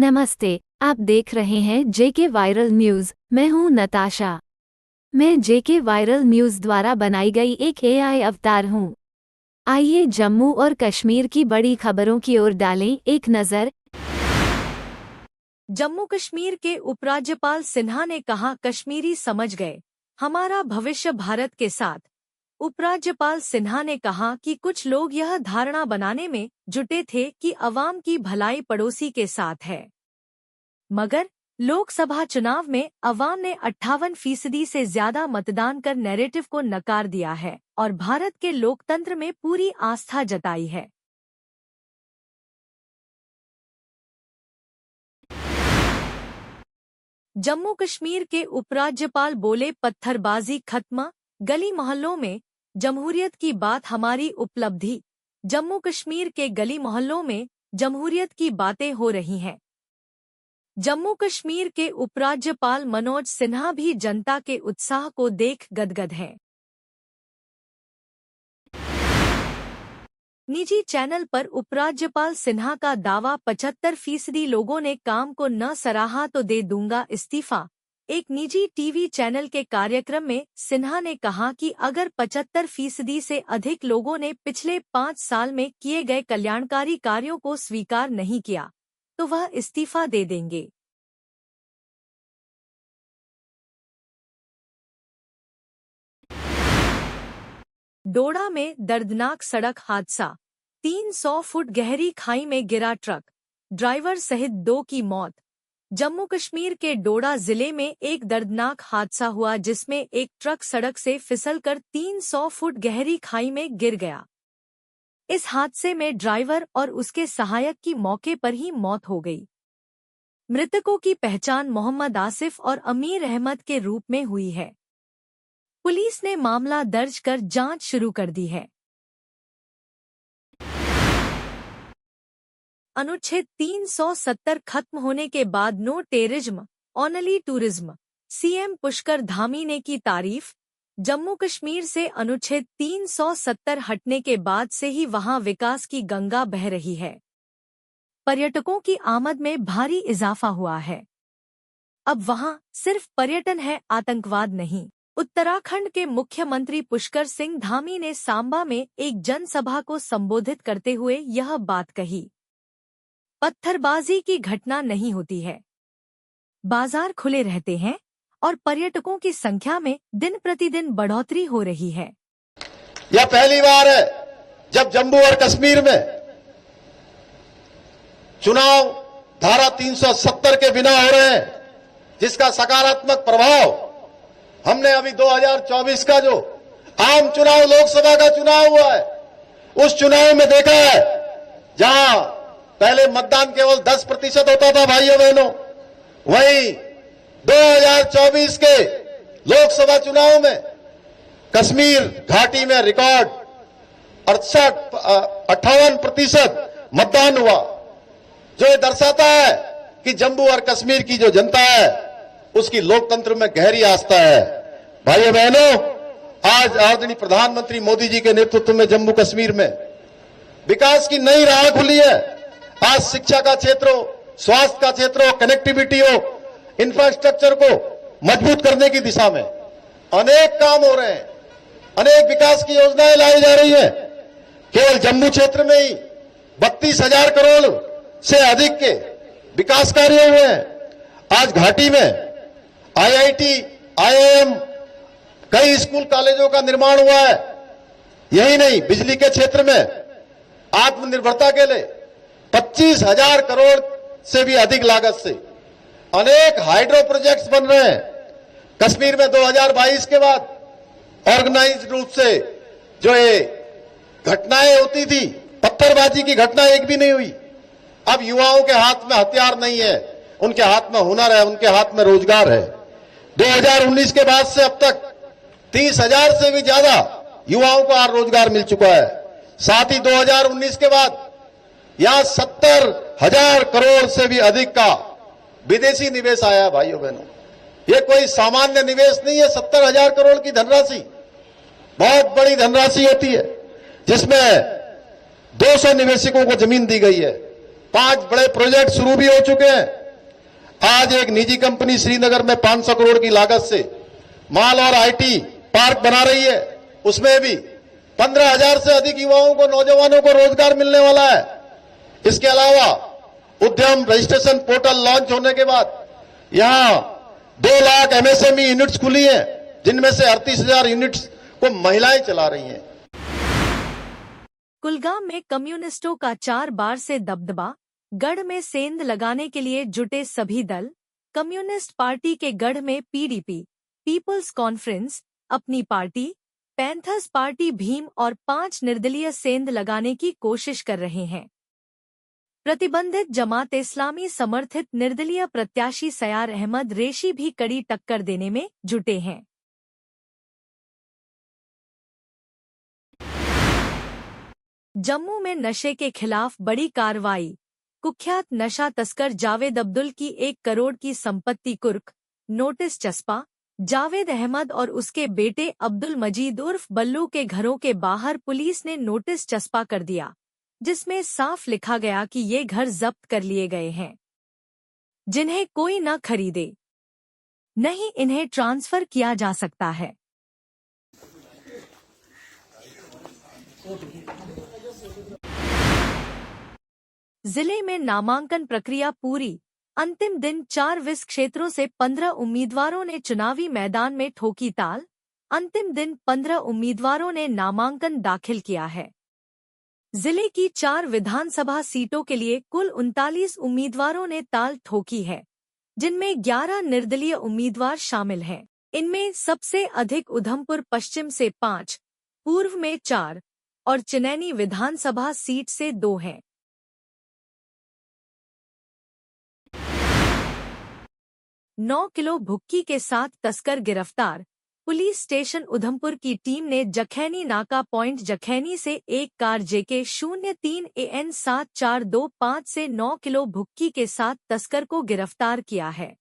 नमस्ते, आप देख रहे हैं जेके वायरल न्यूज़। मैं हूं नताशा। मैं जेके वायरल न्यूज़ द्वारा बनाई गई एक एआई अवतार हूं। आइए जम्मू और कश्मीर की बड़ी खबरों की ओर डालें एक नज़र। जम्मू कश्मीर के उपराज्यपाल सिन्हा ने कहा, कश्मीरी समझ गए हमारा भविष्य भारत के साथ। उपराज्यपाल सिन्हा ने कहा कि कुछ लोग यह धारणा बनाने में जुटे थे कि अवाम की भलाई पड़ोसी के साथ है, मगर लोकसभा चुनाव में अवाम ने 58% से ज्यादा मतदान कर नैरेटिव को नकार दिया है और भारत के लोकतंत्र में पूरी आस्था जताई है। जम्मू कश्मीर के उपराज्यपाल बोले, पत्थरबाजी खत्म, गली मोहल्लों में जमहूरियत की बात हमारी उपलब्धि। जम्मू कश्मीर के गली मोहल्लों में जमहूरियत की बातें हो रही हैं। जम्मू कश्मीर के उपराज्यपाल मनोज सिन्हा भी जनता के उत्साह को देख गदगद हैं। निजी चैनल पर उपराज्यपाल सिन्हा का दावा, 75% लोगों ने काम को न सराहा तो दे दूंगा इस्तीफा। एक निजी टीवी चैनल के कार्यक्रम में सिन्हा ने कहा कि अगर 75% से अधिक लोगों ने पिछले 5 साल में किए गए कल्याणकारी कार्यों को स्वीकार नहीं किया तो वह इस्तीफा दे देंगे। डोडा में दर्दनाक सड़क हादसा, 300 फुट गहरी खाई में गिरा ट्रक, ड्राइवर सहित 2 की मौत। जम्मू कश्मीर के डोडा जिले में एक दर्दनाक हादसा हुआ जिसमें एक ट्रक सड़क से फिसलकर 300 फुट गहरी खाई में गिर गया। इस हादसे में ड्राइवर और उसके सहायक की मौके पर ही मौत हो गई। मृतकों की पहचान मोहम्मद आसिफ और अमीर अहमद के रूप में हुई है। पुलिस ने मामला दर्ज कर जांच शुरू कर दी है। अनुच्छेद 370 खत्म होने के बाद no terrorism only tourism, CM Pushkar Dhami ने की तारीफ। जम्मू कश्मीर से अनुच्छेद 370 हटने के बाद से ही वहां विकास की गंगा बह रही है। पर्यटकों की आमद में भारी इजाफा हुआ है। अब वहां सिर्फ पर्यटन है, आतंकवाद नहीं। उत्तराखंड के मुख्यमंत्री पुष्कर सिंह धामी ने सांबा में एक जनसभा को संबोधित करते हुए यह बात कही। पत्थरबाजी की घटना नहीं होती है, बाजार खुले रहते हैं और पर्यटकों की संख्या में दिन प्रतिदिन बढ़ोतरी हो रही है। यह पहली बार है जब जम्मू और कश्मीर में चुनाव धारा 370 के बिना हो रहे हैं, जिसका सकारात्मक प्रभाव हमने अभी 2024 का जो आम चुनाव लोकसभा का चुनाव हुआ है उस चुनाव में देखा है। जहां पहले मतदान केवल 10% होता था भाइयों बहनों, वहीं 2024 के लोकसभा चुनाव में कश्मीर घाटी में रिकॉर्ड 58% मतदान हुआ, जो ये दर्शाता है कि जम्मू और कश्मीर की जो जनता है उसकी लोकतंत्र में गहरी आस्था है। भाइयों बहनों, आज आदरणीय प्रधानमंत्री मोदी जी के नेतृत्व में जम्मू कश्मीर में विकास की नई राह खुली है। आज शिक्षा का क्षेत्र हो, स्वास्थ्य का क्षेत्र हो, कनेक्टिविटी हो, इंफ्रास्ट्रक्चर को मजबूत करने की दिशा में अनेक काम हो रहे हैं, अनेक विकास की योजनाएं लाई जा रही हैं। केवल जम्मू क्षेत्र में ही 32,000 करोड़ से अधिक के विकास कार्य हुए हैं। आज घाटी में आईआईटी, आईआईएम, कई स्कूल कॉलेजों का निर्माण हुआ है। यही नहीं, बिजली के क्षेत्र में आत्मनिर्भरता के लिए 25,000 करोड़ से भी अधिक लागत से अनेक हाइड्रो प्रोजेक्ट्स बन रहे हैं। कश्मीर में 2022 के बाद ऑर्गेनाइज्ड रूप से जो ये घटनाएं होती थी, पत्थरबाजी की घटना एक भी नहीं हुई। अब युवाओं के हाथ में हथियार नहीं है, उनके हाथ में हुनर है, उनके हाथ में रोजगार है। 2019 के बाद से अब तक 30,000 से भी ज्यादा युवाओं को रोजगार मिल चुका है। साथ ही 2019 के बाद यहां 70,000 करोड़ से भी अधिक का विदेशी निवेश आया। भाइयों बहनों, ये कोई सामान्य निवेश नहीं है। 70,000 करोड़ की धनराशि बहुत बड़ी धनराशि होती है, जिसमें 200 निवेशकों को जमीन दी गई है। 5 बड़े प्रोजेक्ट शुरू भी हो चुके हैं। आज एक निजी कंपनी श्रीनगर में 500 करोड़ की लागत से माल और आईटी पार्क बना रही है। उसमें भी 15,000 से अधिक युवाओं को, नौजवानों को रोजगार मिलने वाला है। इसके अलावा उद्यम रजिस्ट्रेशन पोर्टल लॉन्च होने के बाद यहां 2 लाख एमएसएमई यूनिट्स खुली हैं, जिनमें से 38,000 यूनिट्स को महिलाएं चला रही हैं। कुलगाम में कम्युनिस्टों का 4 बार से दबदबा, गढ़ में सेंध लगाने के लिए जुटे सभी दल। कम्युनिस्ट पार्टी के गढ़ में पीडीपी, पीपल्स कॉन्फ्रेंस, अपनी पार्टी, पैंथर्स पार्टी भीम और 5 निर्दलीय सेंध लगाने की कोशिश कर रहे हैं। प्रतिबंधित जमात इस्लामी समर्थित निर्दलीय प्रत्याशी सयार अहमद रेशी भी कड़ी टक्कर देने में जुटे हैं। जम्मू में नशे के खिलाफ बड़ी कार्रवाई। कुख्यात नशा तस्कर जावेद अब्दुल की 1 करोड़ की संपत्ति कुर्क, नोटिस चस्पा। जावेद अहमद और उसके बेटे अब्दुल मजीद उर्फ बल्लू के घरों के बाहर पुलिस ने नोटिस चस्पा कर दिया, जिसमें साफ लिखा गया कि ये घर जब्त कर लिए गए हैं, जिन्हें कोई न खरीदे, नहीं इन्हें ट्रांसफर किया जा सकता है। जिले में नामांकन प्रक्रिया पूरी। अंतिम दिन 4 विस क्षेत्रों से 15 उम्मीदवारों ने चुनावी मैदान में ठोकी ताल। अंतिम दिन 15 उम्मीदवारों ने नामांकन दाखिल किया है। जिले की 4 विधानसभा सीटों के लिए कुल 39 उम्मीदवारों ने ताल ठोकी है, जिनमें 11 निर्दलीय उम्मीदवार शामिल हैं। इनमें सबसे अधिक उधमपुर पश्चिम से 5, पूर्व में 4 और चिनैनी विधानसभा सीट से 2 हैं। नौ किलो भुक्की के साथ तस्कर गिरफ्तार। पुलिस स्टेशन उधमपुर की टीम ने जखैनी नाका पॉइंट जखैनी से एक कार JK03 AN 7425 से 9 किलो भुक्की के साथ तस्कर को गिरफ्तार किया है।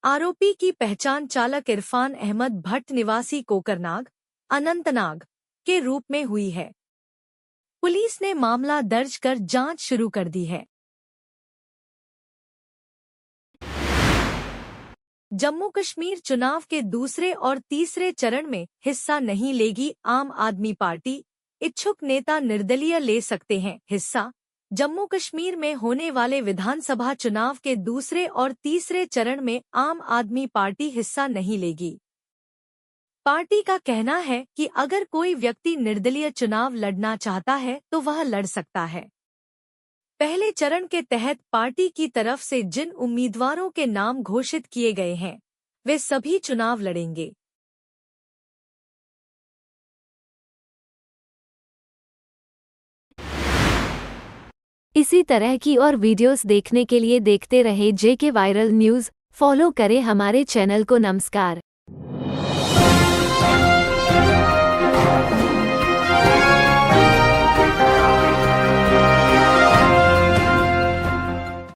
आरोपी की पहचान चालक इरफान अहमद भट्ट निवासी कोकरनाग, अनंतनाग के रूप में हुई है। पुलिस ने मामला दर्ज कर जांच शुरू कर दी है। जम्मू कश्मीर चुनाव के दूसरे और तीसरे चरण में हिस्सा नहीं लेगी आम आदमी पार्टी। इच्छुक नेता निर्दलीय ले सकते हैं हिस्सा। जम्मू कश्मीर में होने वाले विधानसभा चुनाव के दूसरे और तीसरे चरण में आम आदमी पार्टी हिस्सा नहीं लेगी। पार्टी का कहना है कि अगर कोई व्यक्ति निर्दलीय चुनाव लड़ना चाहता है तो वह लड़ सकता है। पहले चरण के तहत पार्टी की तरफ से जिन उम्मीदवारों के नाम घोषित किए गए हैं, वे सभी चुनाव लड़ेंगे। इसी तरह की और वीडियोस देखने के लिए देखते रहे JK वायरल न्यूज़। फॉलो करें हमारे चैनल को। नमस्कार।